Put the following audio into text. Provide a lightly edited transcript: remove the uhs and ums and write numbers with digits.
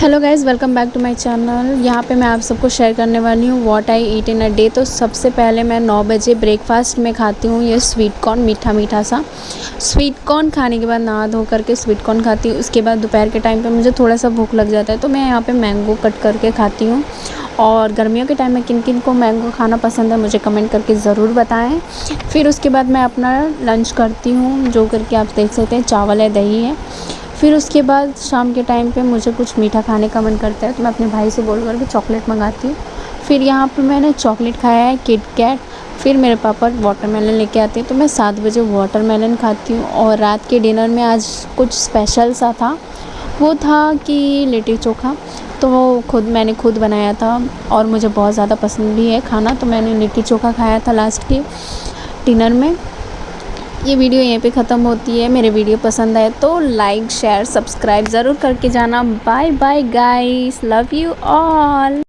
Hello guys, welcome back to my channel. यहाँ पे मैं आप सबको शेयर करने वाली हूँ what I eat in a day. तो सबसे पहले मैं 9 बजे ब्रेकफास्ट में खाती हूँ ये स्वीट कॉर्न, मीठा मीठा सा स्वीट कॉर्न। खाने के बाद नहा धो करके स्वीट कॉर्न खाती हूँ। उसके बाद दोपहर के टाइम पे मुझे थोड़ा सा भूख लग जाता है तो मैं यहाँ पे मैंगो कट करके खाती हूँ। और गर्मियों के टाइम में किन किन को मैंगो खाना पसंद है मुझे कमेंट करके ज़रूर बताएँ। फिर उसके बाद मैं अपना लंच करती हूँ, जो करके आप देख सकते हैं चावल है, दही है। फिर उसके बाद शाम के टाइम पे मुझे कुछ मीठा खाने का मन करता है तो मैं अपने भाई से बोल कर के चॉकलेट मंगाती हूँ। फिर यहाँ पे मैंने चॉकलेट खाया है, किट कैट। फिर मेरे पापा वाटरमेलन लेके आते हैं तो मैं 7 बजे वाटरमेलन खाती हूँ। और रात के डिनर में आज कुछ स्पेशल सा था, वो था कि लिट्टी चोखा। तो वो मैंने खुद बनाया था और मुझे बहुत ज़्यादा पसंद भी है खाना, तो मैंने लिट्टी चोखा खाया था लास्ट के डिनर में। ये वीडियो यहीं पे ख़त्म होती है। मेरे वीडियो पसंद आए तो लाइक शेयर सब्सक्राइब ज़रूर करके जाना। Bye bye guys, love you all.